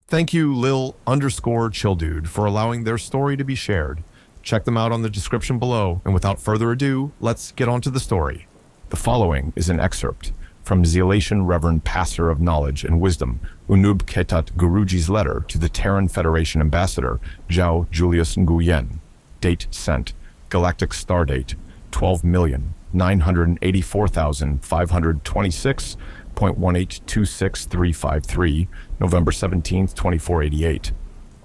Thank you, Lil_Chilldude, for allowing their story to be shared. Check them out on the description below, and without further ado, let's get on to the story. The following is an excerpt from Zealation Reverend Pastor of Knowledge and Wisdom, Unub Ketat Guruji's letter to the Terran Federation Ambassador, Zhao Julius Nguyen. Date sent, Galactic Stardate, 12,984,526.1826353, November 17th, 2488.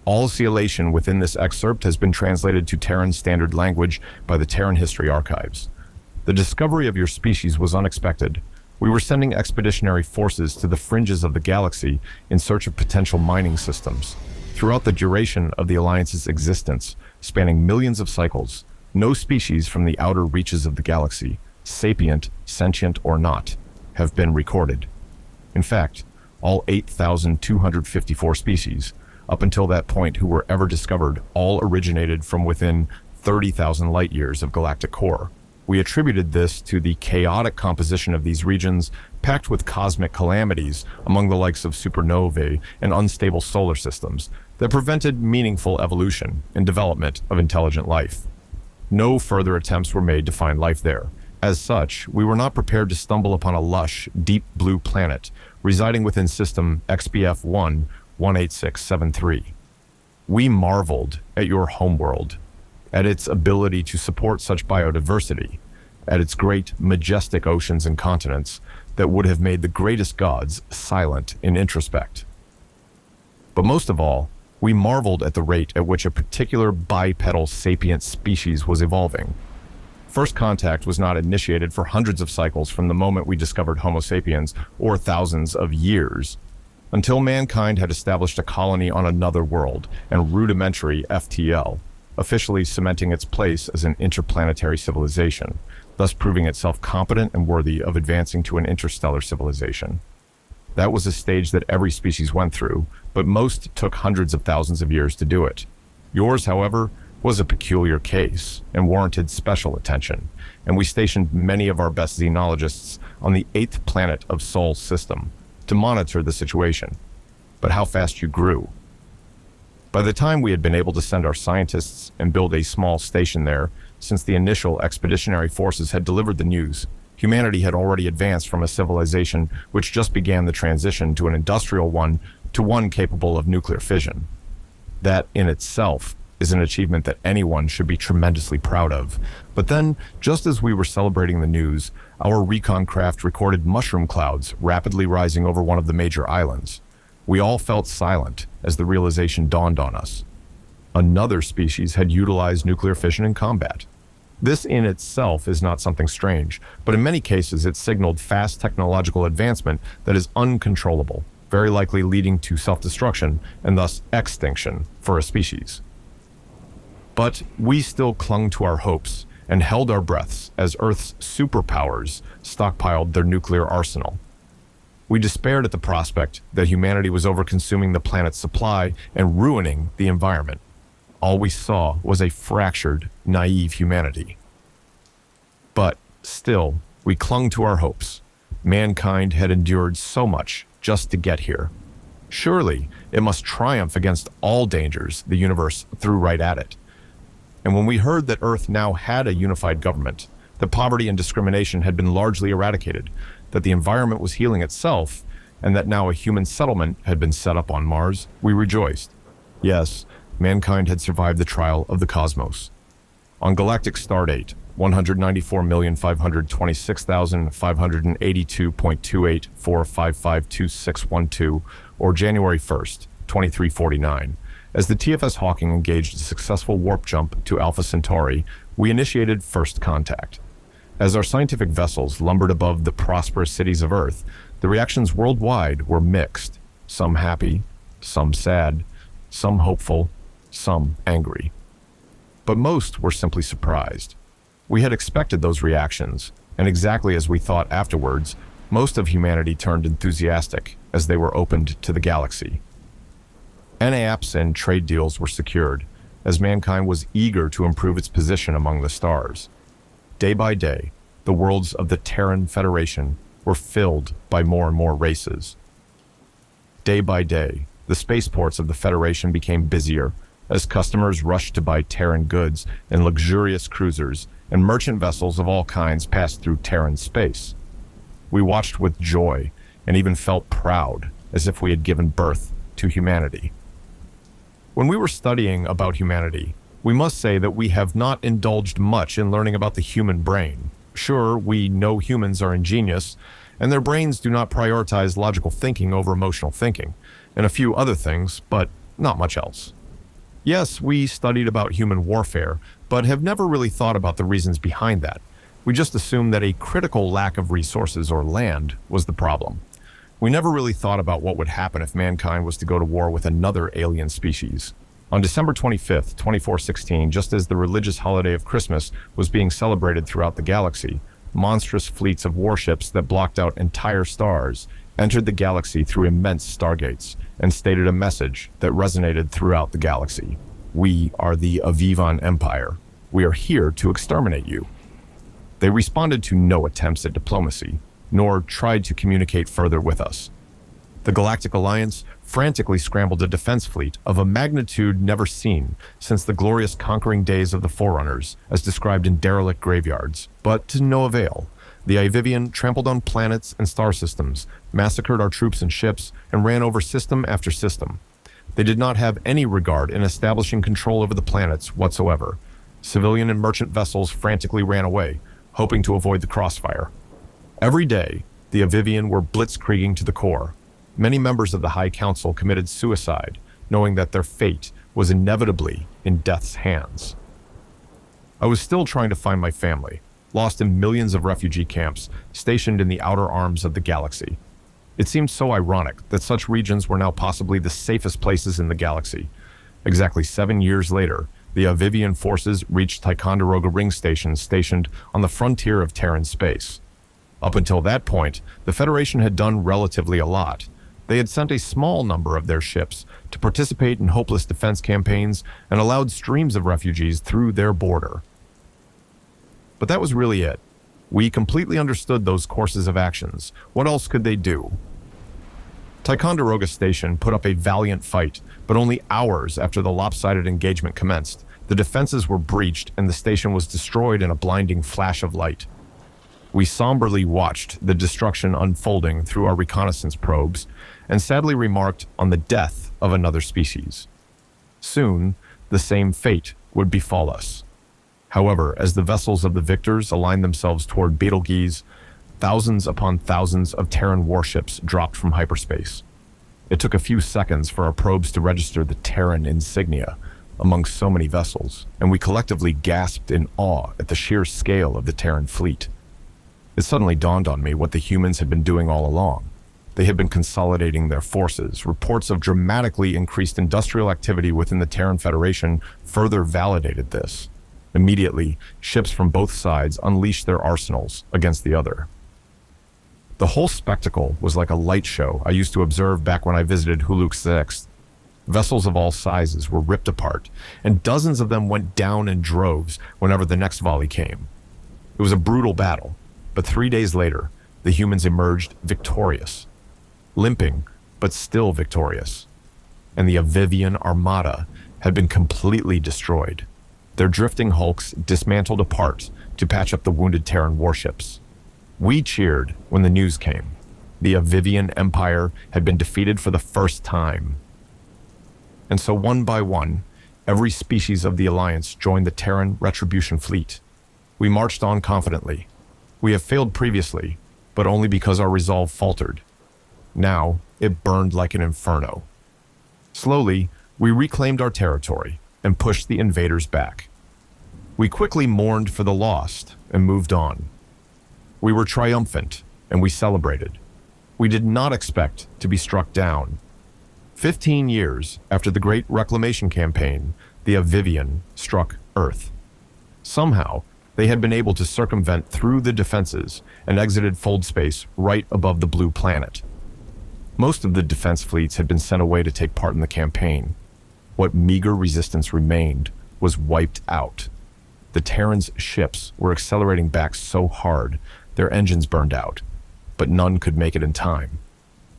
All Zealation within this excerpt has been translated to Terran Standard Language by the Terran History Archives. The discovery of your species was unexpected. We were sending expeditionary forces to the fringes of the galaxy in search of potential mining systems. Throughout the duration of the Alliance's existence, spanning millions of cycles, no species from the outer reaches of the galaxy, sapient, sentient, or not, have been recorded. In fact, all 8,254 species, up until that point who were ever discovered, all originated from within 30,000 light years of galactic core. We attributed this to the chaotic composition of these regions, packed with cosmic calamities among the likes of supernovae and unstable solar systems, that prevented meaningful evolution and development of intelligent life. No further attempts were made to find life there. As such, we were not prepared to stumble upon a lush, deep blue planet residing within system XBF1 18673. We marveled at your homeworld, at its ability to support such biodiversity, at its great, majestic oceans and continents that would have made the greatest gods silent in introspect. But most of all, we marveled at the rate at which a particular bipedal sapient species was evolving. First contact was not initiated for hundreds of cycles from the moment we discovered Homo sapiens, or thousands of years, until mankind had established a colony on another world and rudimentary FTL, officially cementing its place as an interplanetary civilization, thus proving itself competent and worthy of advancing to an interstellar civilization. That was a stage that every species went through, but most took hundreds of thousands of years to do it. Yours, however, was a peculiar case and warranted special attention, and we stationed many of our best xenologists on the 8th planet of Sol system to monitor the situation. But how fast you grew. By the time we had been able to send our scientists and build a small station there, since the initial expeditionary forces had delivered the news, humanity had already advanced from a civilization which just began the transition to an industrial one to one capable of nuclear fission. That in itself is an achievement that anyone should be tremendously proud of. But then, just as we were celebrating the news, our recon craft recorded mushroom clouds rapidly rising over one of the major islands. We all felt silent as the realization dawned on us. Another species had utilized nuclear fission in combat. This in itself is not something strange, but in many cases it signaled fast technological advancement that is uncontrollable, very likely leading to self-destruction and thus extinction for a species. But we still clung to our hopes and held our breaths as Earth's superpowers stockpiled their nuclear arsenal. We despaired at the prospect that humanity was overconsuming the planet's supply and ruining the environment. All we saw was a fractured, naive humanity. But still, we clung to our hopes. Mankind had endured so much just to get here. Surely, it must triumph against all dangers the universe threw right at it. And when we heard that Earth now had a unified government, that poverty and discrimination had been largely eradicated, that the environment was healing itself, and that now a human settlement had been set up on Mars, we rejoiced. Yes, mankind had survived the trial of the cosmos. On Galactic Stardate, 194,526,582.28455261 or January 1st, 2349, as the TFS Hawking engaged a successful warp jump to Alpha Centauri, we initiated first contact. As our scientific vessels lumbered above the prosperous cities of Earth, the reactions worldwide were mixed, some happy, some sad, some hopeful, some angry. But most were simply surprised. We had expected those reactions, and exactly as we thought afterwards, most of humanity turned enthusiastic as they were opened to the galaxy. NAAPs and trade deals were secured, as mankind was eager to improve its position among the stars. Day by day, the worlds of the Terran Federation were filled by more and more races. Day by day, the the spaceports of the Federation became busier as customers rushed to buy Terran goods and luxurious cruisers, and merchant vessels of all kinds passed through Terran space. We watched with joy and even felt proud, as if we had given birth to humanity. When we were studying about humanity, we must say that we have not indulged much in learning about the human brain. Sure, we know humans are ingenious, and their brains do not prioritize logical thinking over emotional thinking, and a few other things, but not much else. Yes, we studied about human warfare, but have never really thought about the reasons behind that. We just assumed that a critical lack of resources or land was the problem. We never really thought about what would happen if mankind was to go to war with another alien species. On December 25th, 2416, just as the religious holiday of Christmas was being celebrated throughout the galaxy, monstrous fleets of warships that blocked out entire stars entered the galaxy through immense stargates and stated a message that resonated throughout the galaxy. We are the Avivan Empire. We are here to exterminate you. They responded to no attempts at diplomacy, nor tried to communicate further with us. The Galactic Alliance frantically scrambled a defense fleet of a magnitude never seen since the glorious conquering days of the Forerunners, as described in derelict graveyards, but to no avail. The Ivivian trampled on planets and star systems, massacred our troops and ships, and ran over system after system. They did not have any regard in establishing control over the planets whatsoever. Civilian and merchant vessels frantically ran away, hoping to avoid the crossfire. Every day, the Avivian were blitzkrieging to the core. Many members of the High Council committed suicide, knowing that their fate was inevitably in death's hands. I was still trying to find my family, lost in millions of refugee camps stationed in the outer arms of the galaxy. It seemed so ironic that such regions were now possibly the safest places in the galaxy. Exactly 7 years later, the Avivian forces reached Ticonderoga ring stations stationed on the frontier of Terran space. Up until that point, the Federation had done relatively a lot. They had sent a small number of their ships to participate in hopeless defense campaigns and allowed streams of refugees through their border. But that was really it. We completely understood those courses of actions. What else could they do? Ticonderoga Station put up a valiant fight, but only hours after the lopsided engagement commenced, the defenses were breached and the station was destroyed in a blinding flash of light. We somberly watched the destruction unfolding through our reconnaissance probes and sadly remarked on the death of another species. Soon, the same fate would befall us. However, as the vessels of the victors aligned themselves toward Betelgeuse, thousands upon thousands of Terran warships dropped from hyperspace. It took a few seconds for our probes to register the Terran insignia among so many vessels, and we collectively gasped in awe at the sheer scale of the Terran fleet. It suddenly dawned on me what the humans had been doing all along. They had been consolidating their forces. Reports of dramatically increased industrial activity within the Terran Federation further validated this. Immediately, ships from both sides unleashed their arsenals against the other. The whole spectacle was like a light show I used to observe back when I visited Huluk 6. Vessels of all sizes were ripped apart, and dozens of them went down in droves whenever the next volley came. It was a brutal battle, but 3 days later, the humans emerged victorious. Limping, but still victorious. And the Avivian Armada had been completely destroyed. Their drifting hulks dismantled apart to patch up the wounded Terran warships. We cheered when the news came. The Avivian Empire had been defeated for the first time. And so one by one, every species of the Alliance joined the Terran Retribution fleet. We marched on confidently. We have failed previously, but only because our resolve faltered. Now, it burned like an inferno. Slowly, we reclaimed our territory and pushed the invaders back. We quickly mourned for the lost and moved on. We were triumphant and we celebrated. We did not expect to be struck down. 15 years after the Great Reclamation Campaign, the Avivian struck Earth. Somehow, they had been able to circumvent through the defenses and exited fold space right above the blue planet. Most of the defense fleets had been sent away to take part in the campaign. What meager resistance remained was wiped out. The Terrans' ships were accelerating back so hard, their engines burned out, but none could make it in time.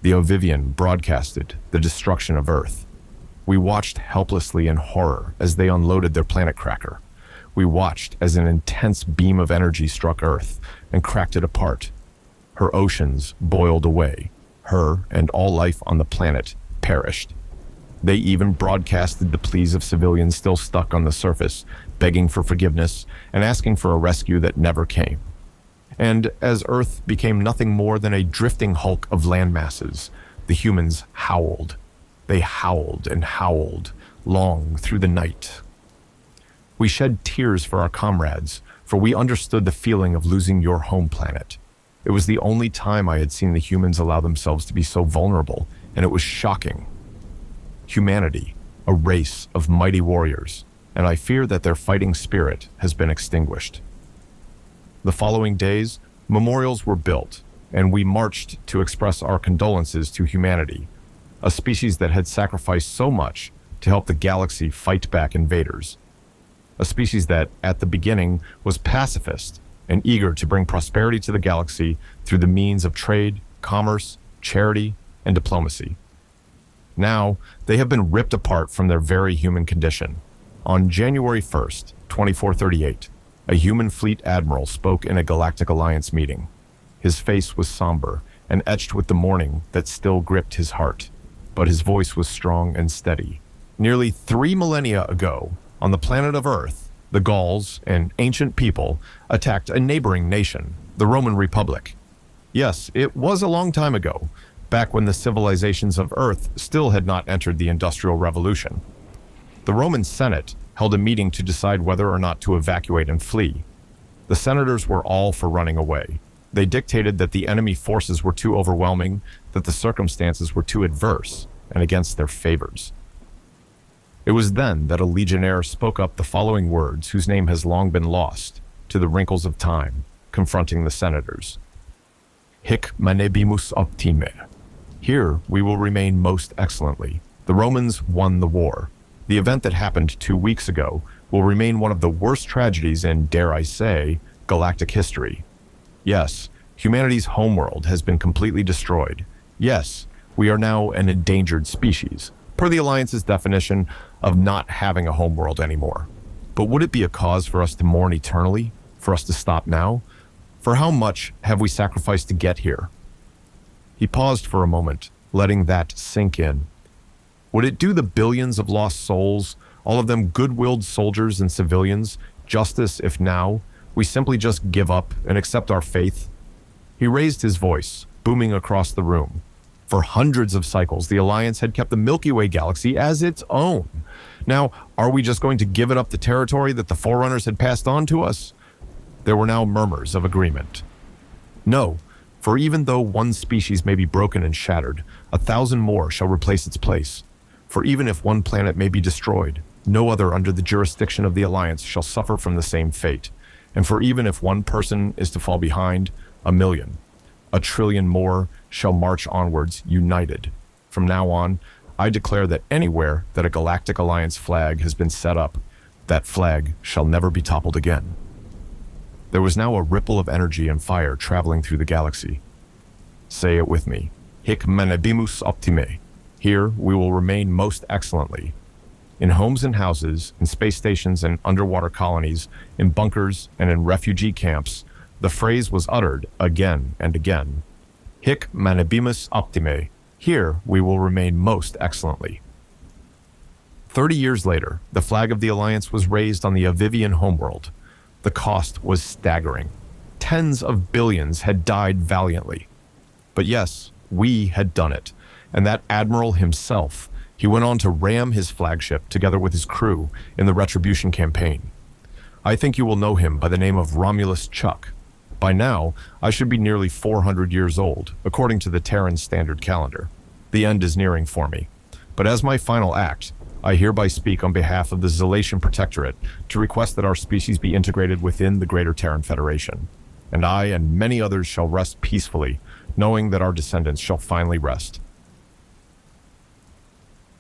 The Ovivian broadcasted the destruction of Earth. We watched helplessly in horror as they unloaded their planet cracker. We watched as an intense beam of energy struck Earth and cracked it apart. Her oceans boiled away. Her and all life on the planet perished. They even broadcasted the pleas of civilians still stuck on the surface, begging for forgiveness and asking for a rescue that never came. And as Earth became nothing more than a drifting hulk of land masses, the humans howled. They howled and howled, long through the night. We shed tears for our comrades, for we understood the feeling of losing your home planet. It was the only time I had seen the humans allow themselves to be so vulnerable, and it was shocking. Humanity, a race of mighty warriors, and I fear that their fighting spirit has been extinguished. The following days, memorials were built, and we marched to express our condolences to humanity, a species that had sacrificed so much to help the galaxy fight back invaders. A species that, at the beginning, was pacifist and eager to bring prosperity to the galaxy through the means of trade, commerce, charity, and diplomacy. Now, they have been ripped apart from their very human condition. On January 1st, 2438, a human fleet admiral spoke in a Galactic Alliance meeting. His face was somber and etched with the mourning that still gripped his heart, but his voice was strong and steady. Nearly 3 millennia ago, on the planet of Earth, the Gauls, an ancient people, attacked a neighboring nation, the Roman Republic. Yes, it was a long time ago, back when the civilizations of Earth still had not entered the Industrial Revolution. The Roman Senate held a meeting to decide whether or not to evacuate and flee. The senators were all for running away. They dictated that the enemy forces were too overwhelming, that the circumstances were too adverse, and against their favors. It was then that a legionnaire spoke up the following words, whose name has long been lost to the wrinkles of time, confronting the senators. Hic manebimus optime. Here we will remain most excellently. The Romans won the war. The event that happened 2 weeks ago will remain one of the worst tragedies in, dare I say, galactic history. Yes, humanity's homeworld has been completely destroyed. Yes, we are now an endangered species, per the Alliance's definition of not having a homeworld anymore. But would it be a cause for us to mourn eternally? For us to stop now? For how much have we sacrificed to get here? He paused for a moment, letting that sink in. Would it do the billions of lost souls, all of them good-willed soldiers and civilians, justice if now we simply just give up and accept our faith? He raised his voice, booming across the room. For hundreds of cycles, the Alliance had kept the Milky Way galaxy as its own. Now, are we just going to give it up the territory that the Forerunners had passed on to us? There were now murmurs of agreement. No, for even though one species may be broken and shattered, 1,000 more shall replace its place. For even if one planet may be destroyed, no other under the jurisdiction of the Alliance shall suffer from the same fate. And for even if one person is to fall behind, 1,000,000, 1,000,000,000,000 more shall march onwards united. From now on, I declare that anywhere that a Galactic Alliance flag has been set up, that flag shall never be toppled again. There was now a ripple of energy and fire traveling through the galaxy. Say it with me. Hic manebimus optime. Here we will remain most excellently. In homes and houses, in space stations and underwater colonies, in bunkers and in refugee camps, the phrase was uttered again and again. Hic manebimus optime. Here we will remain most excellently. 30 years later, the flag of the Alliance was raised on the Ovivian homeworld. The cost was staggering. Tens of billions had died valiantly. But yes, we had done it. And that admiral himself, he went on to ram his flagship together with his crew in the Retribution campaign. I think you will know him by the name of Romulus Chuck. By now, I should be nearly 400 years old, according to the Terran Standard Calendar. The end is nearing for me. But as my final act, I hereby speak on behalf of the Zalatian Protectorate to request that our species be integrated within the Greater Terran Federation. And I and many others shall rest peacefully, knowing that our descendants shall finally rest.